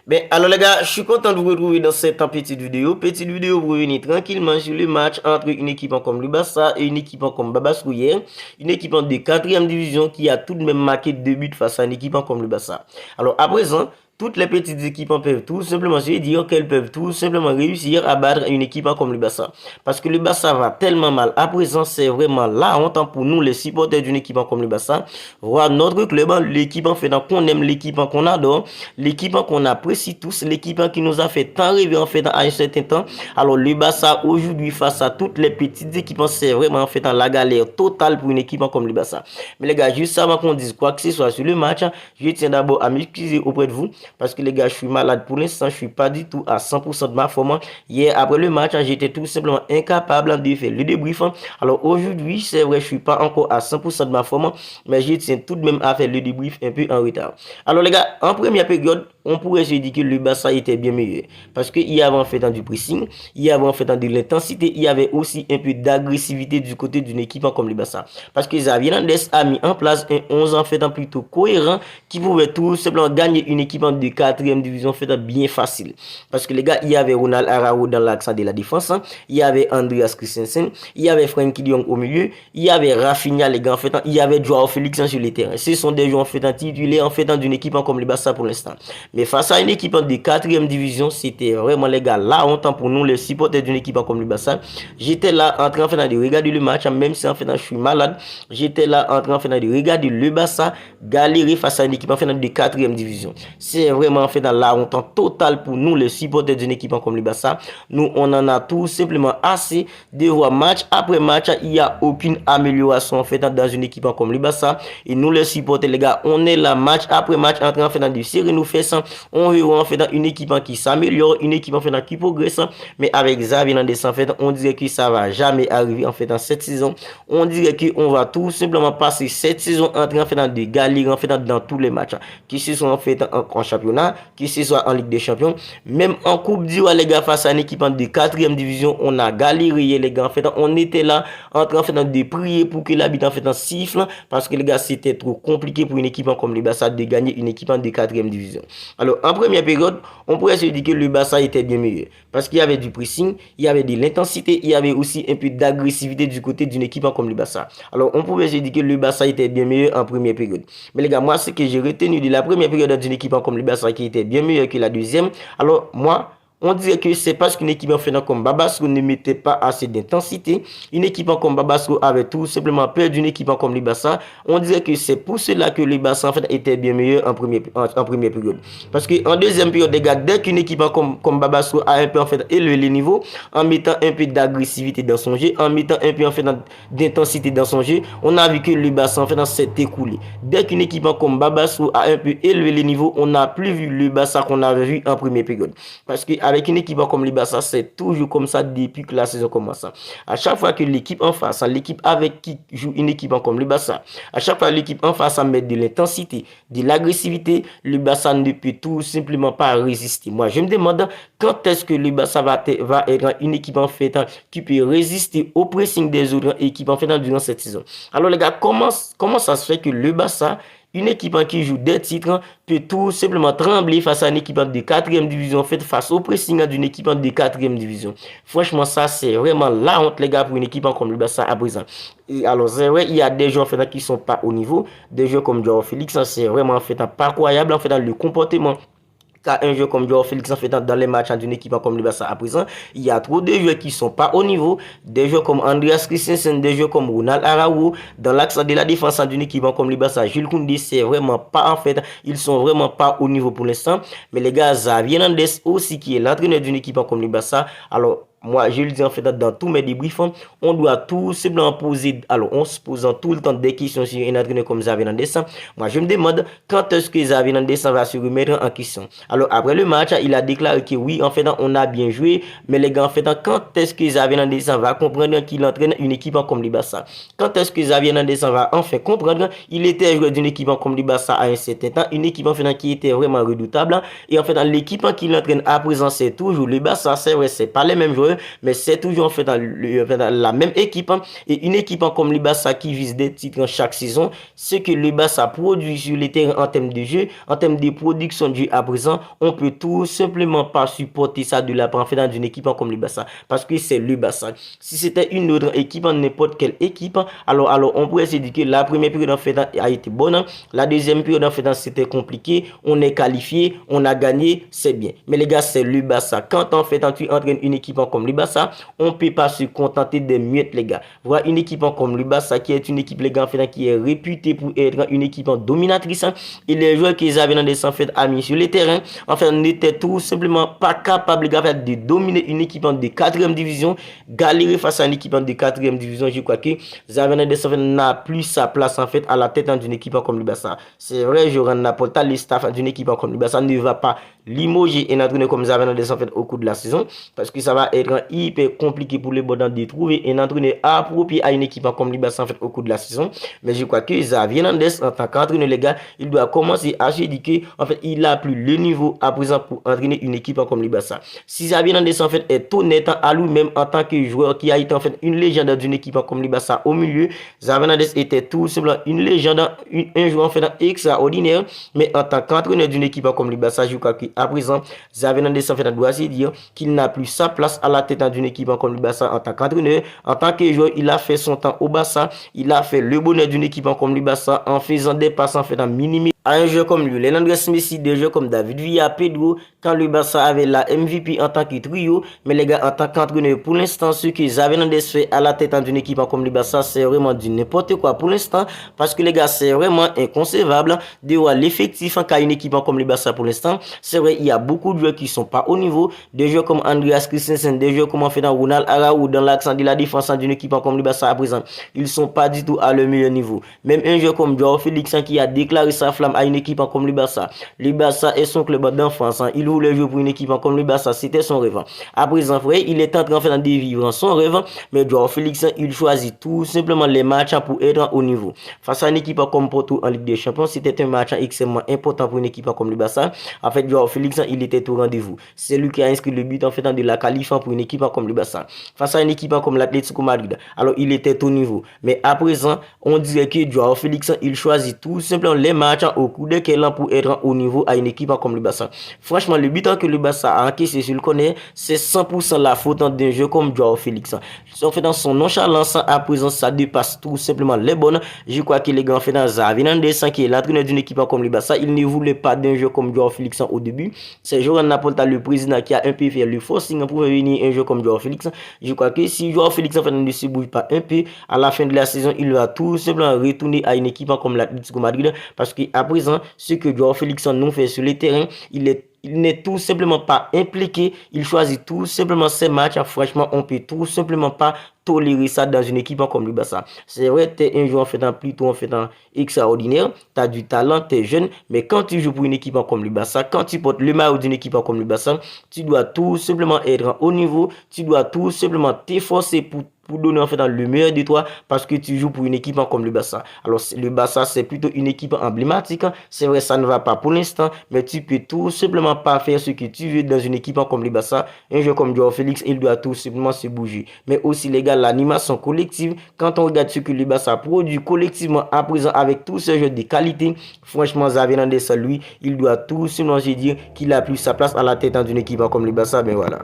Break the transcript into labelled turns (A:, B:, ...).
A: Ben, alors les gars, je suis content de vous retrouver dans cette petite vidéo. Petite vidéo pour revenir tranquillement sur le match entre une équipe comme le Barça et une équipe comme Babasco hier. Une équipe de 4e division qui a tout de même marqué 2 buts face à une équipe comme le Barça. Alors à présent, toutes les petites équipes peuvent tout simplement se dire qu'elles peuvent tout simplement réussir à battre une équipe comme le Barça. Parce que le Barça va tellement mal. À présent, c'est vraiment la honte pour nous, les supporters d'une équipe comme le Barça. Voir notre club, l'équipe en fait qu'on aime, l'équipe qu'on adore, l'équipe qu'on apprécie tous, l'équipe qui nous a fait tant rêver en fait à un certain temps. Alors le Barça aujourd'hui face à toutes les petites équipes, c'est vraiment en fait la galère totale pour une équipe comme le Barça. Mais les gars, juste avant qu'on dise quoi que ce soit sur le match, je tiens d'abord à m'excuser auprès de vous. Parce que les gars, je suis malade pour l'instant, je suis pas du tout à 100% de ma forme. Hier, après le match, j'étais tout simplement incapable de faire le débrief. Alors aujourd'hui, c'est vrai, je suis pas encore à 100% de ma forme, mais je tiens tout de même à faire le débrief un peu en retard. Alors les gars, en première période, on pourrait se dire que le Barça était bien meilleur. Parce qu'il y avait en fait du pressing, il y avait en fait de l'intensité, il y avait aussi un peu d'agressivité du côté d'une équipe comme le Barça. Parce que Xavi Hernandez a mis en place un 11 en fait plutôt cohérent qui pouvait tout simplement gagner une équipe de 4e division fait bien facile. Parce que les gars, il y avait Ronald Araujo dans l'accent de la défense, il y avait Andreas Christensen, il y avait Frenkie de Jong au milieu, il y avait Rafinha les gars en fait, il y avait Joao Félix sur le terrain. Ce sont des joueurs en fait titulaires en fait d'une équipe comme le Barça pour l'instant. Mais face à une équipe de 4e division, c'était vraiment les gars la honte pour nous les supporters d'une équipe comme le Barça. J'étais là en train de regarder le match, même si en fait je suis malade. J'étais là en train de regarder le Barça galérer face à une équipe en fait de 4e division. C'est vraiment en fait dans la honte totale pour nous les supporters d'une équipe comme le Barça. Nous on en a tout simplement assez de voir match après match, il n'y a aucune amélioration en fait dans une équipe comme le Barça. Et nous les supporters les gars, on est là match après match en train de serrer nous fesses. On veut en fait une équipe qui s'améliore, une équipe en fait qui progresse, mais avec Xavi Hernandez en fait, on dirait que ça va jamais arriver en fait dans cette saison. On dirait qu'on va tout simplement passer cette saison en train de galérer en fait dans tous les matchs, qui se sont en fait en championnat, qui ce soit en Ligue des Champions, même en Coupe d'Ivoire les gars face à une équipe de 4e division, on a galéré les gars en fait, on était là en train de prier pour que l'habitude en fait siffle parce que les gars c'était trop compliqué pour une équipe comme le Barça de gagner une équipe de 4e division. Alors en première période, on pourrait se dire que le Barça était bien meilleur parce qu'il y avait du pressing, il y avait de l'intensité, il y avait aussi un peu d'agressivité du côté d'une équipe comme le Barça. Alors on pouvait se dire que le Barça était bien meilleur en première période. Mais les gars, moi ce que j'ai retenu de la première période d'une équipe comme le Barça qui était bien meilleur que la deuxième, alors moi on dirait que c'est parce qu'une équipe en fait comme Babasco ne mettait pas assez d'intensité. Une équipe comme Babasco avait tout simplement peur d'une équipe comme le Barça. On dirait que c'est pour cela que le Barça en fait était bien meilleur en première période. Parce qu'en deuxième période, les gars, dès qu'une équipe comme Babasco a un peu en fait élevé les niveaux, en mettant un peu d'agressivité dans son jeu, en mettant un peu en fait d'intensité dans son jeu, on a vu que le Barça en fait s'est écoulé. Dès qu'une équipe comme Babasco a un peu élevé les niveaux, on n'a plus vu le Barça qu'on avait vu en première période. Parce que avec une équipe comme le Barça, c'est toujours comme ça depuis que la saison commence. À chaque fois que l'équipe en face, l'équipe avec qui joue une équipe comme le Barça, à chaque fois l'équipe en face met de l'intensité, de l'agressivité, le Barça ne peut tout simplement pas résister. Moi, je me demande quand est-ce que le Barça va être une équipe en fait qui peut résister au pressing des autres équipes en fait durant cette saison. Alors les gars, comment ça se fait que le Barça, une équipe qui joue des titres, peut tout simplement trembler face à une équipe de 4e division, fait face au pressing d'une équipe de 4e division. Franchement, ça, c'est vraiment la honte, les gars, pour une équipe comme le Barça à présent. Et alors, c'est vrai, il y a des joueurs en fait, qui ne sont pas au niveau. Des joueurs comme Joao Félix, c'est vraiment en fait, pas croyable en fait, dans le comportement. Car un jeu comme Joao Félix en fait dans les matchs d'une équipe comme le Barça à présent, il y a trop de joueurs qui sont pas au niveau, des joueurs comme Andreas Christensen, des joueurs comme Ronald Araujo dans l'axe de la défense d'une équipe comme le Barça. Jules Koundé, c'est vraiment pas en fait, ils sont vraiment pas au niveau pour l'instant, mais les gars, Xavi Hernandez aussi qui est l'entraîneur d'une équipe comme le Barça. Alors moi, je le dis en fait dans tous mes débriefs, on doit tout simplement poser, alors on se pose tout le temps des questions sur un entraîneur comme Xavi Hernandez. Moi, je me demande quand est-ce que Xavi Hernandez va se remettre en question. Alors, après le match, il a déclaré que oui, en fait, on a bien joué, mais les gars, en fait, quand est-ce que Xavi Hernandez va comprendre qu'il entraîne une équipe comme le Barça? Quand est-ce que Xavi Hernandez va enfin comprendre il était joueur d'une équipe comme le Barça à un certain temps, une équipe en fait qui était vraiment redoutable, et en fait, l'équipe qu'il entraîne à présent, c'est toujours le Barça, c'est vrai, c'est pas les mêmes joueurs, joueurs, mais c'est toujours en fait dans la même équipe. Et une équipe comme le Barça qui vise des titres chaque saison, ce que le Barça produit sur les terrains en termes de jeu, en termes de production de jeu à présent, on peut tout simplement pas supporter ça de la part en fait dans une équipe comme le Barça, parce que c'est le Barça. Si c'était une autre équipe, n'importe quelle équipe, alors on pourrait se dire que la première période en fait a été bonne, la deuxième période en fait c'était compliqué, on est qualifié, on a gagné, c'est bien. Mais les gars, c'est le Barça. Quand en fait tu entraînes une équipe comme le Barça, on peut pas se contenter des miettes, les gars. Voilà une équipe comme le Barça qui est une équipe, les gars, en fait, qui est réputée pour être une équipe dominatrice. Et les joueurs qu'ils avaient dans des en fait amis sur le terrain, en fait, n'étaient tout simplement pas capables, les gars, en fait, de dominer une équipe de 4e division, galérer face à une équipe de 4e division. Je crois que Xavi Hernandez n'a plus sa place en fait à la tête d'une équipe comme le Barça. C'est vrai, Joran Laporta, le staff d'une équipe comme le Barça ne va pas limoger et entraîner comme Xavi Hernandez en fait au cours de la saison, parce que ça va être hyper compliqué pour les Bordeaux de trouver un entraîneur approprié à une équipe comme le Barça en fait au cours de la saison. Mais je crois que Xavi Hernandez en tant qu'entraîneur, les gars, il doit commencer à se dire que en fait il a plus le niveau à présent pour entraîner une équipe comme le Barça. Si Xavi Hernandez en fait est honnête à lui-même en tant que joueur qui a été en fait une légende d'une équipe comme le Barça au milieu, Xavi Hernandez était tout simplement une légende, un joueur en fait extraordinaire, mais en tant qu'entraîneur d'une équipe comme le Barça, je crois qu'à présent Xavi Hernandez en fait doit se dire qu'il n'a plus sa place à la tête d'une équipe comme le Barça en tant qu'entraîneur. En tant que joueur, il a fait son temps au Barça, il a fait le bonheur d'une équipe comme le Barça en faisant des passes en fait en minimum à un jeu comme lui, Andrés Messi, des jeux comme David Villa, Pedro, quand le Barça avait la MVP en tant que trio, mais les gars, en tant qu'entraîneur, pour l'instant, ce que Xavi Hernandez fait à la tête d'une équipe comme le Barça, c'est vraiment du n'importe quoi pour l'instant, parce que les gars, c'est vraiment inconcevable de voir l'effectif qu'a une équipe comme le Barça pour l'instant. C'est vrai, il y a beaucoup de joueurs qui sont pas au niveau, des joueurs comme Andreas Christensen, des joueurs comme en fait dans Ronald Araújo, dans l'accent de la défense d'une équipe comme le Barça à présent, ils sont pas du tout à leur meilleur niveau. Même un joueur comme Joao Félix qui a déclaré sa flamme à une équipe comme le Barça. Le Barça est son club d'enfance. Il voulait jouer pour une équipe comme le Barça. C'était son rêve. À présent, frère, il est en train de vivre son rêve. Mais Joao Félix, il choisit tout simplement les matchs pour être au niveau. Face à une équipe comme Porto en Ligue des Champions, c'était un match extrêmement important pour une équipe comme le Barça. En fait, Joao Félix, il était au rendez-vous. C'est lui qui a inscrit le but en fait de la qualif pour une équipe comme le Barça. Face à une équipe comme l'Atlético Madrid. Alors, il était au niveau. Mais à présent, on dirait que Joao Félix, il choisit tout simplement les matchs au coup de quel pour être au niveau à une équipe comme le Barça. Franchement, le but que le Barça a encaissé, je le connais, c'est 100% la faute d'un jeu comme Joao Félix. En fait, dans son nonchalance, à présent, ça dépasse tout simplement les bonnes. Je crois que les gars, en fait, dans Xavi Hernandez, qui est l'entraîneur d'une équipe comme le Barça, il ne voulait pas d'un jeu comme Joao Félix au début. C'est Joran Laporta, le président, qui a un peu fait le forcing pour venir un jeu comme Joao Félix. Je crois que si Joao Félix en fait, ne se bouge pas un peu, à la fin de la saison, il va tout simplement retourner à une équipe comme l'Atlético Madrid, parce qu'à présent, ce que Joao Félix nous fait sur le terrain, il n'est tout simplement pas impliqué, il choisit tout simplement ses matchs. Franchement, on peut tout simplement pas tolérer ça dans une équipe comme le Barça. C'est vrai, tu es un joueur plutôt extraordinaire, tu as du talent, tu es jeune, mais quand tu joues pour une équipe comme le Barça, quand tu portes le maillot d'une équipe comme le Barça, tu dois tout simplement être au niveau, tu dois tout simplement t'efforcer pour donner en fait dans le meilleur de toi, parce que tu joues pour une équipe comme le Barça. Alors le Barça, c'est plutôt une équipe emblématique. C'est vrai, ça ne va pas pour l'instant, mais tu peux tout simplement pas faire ce que tu veux dans une équipe comme le Barça. Un joueur comme Joao Félix, il doit tout simplement se bouger. Mais aussi les gars, l'animation collective, quand on regarde ce que le Barça produit collectivement à présent avec tous ces jeux de qualité, franchement, Xavi Hernandez, lui, il doit tout simplement se dire qu'il a plus sa place à la tête d'une équipe comme le Barça. Mais voilà.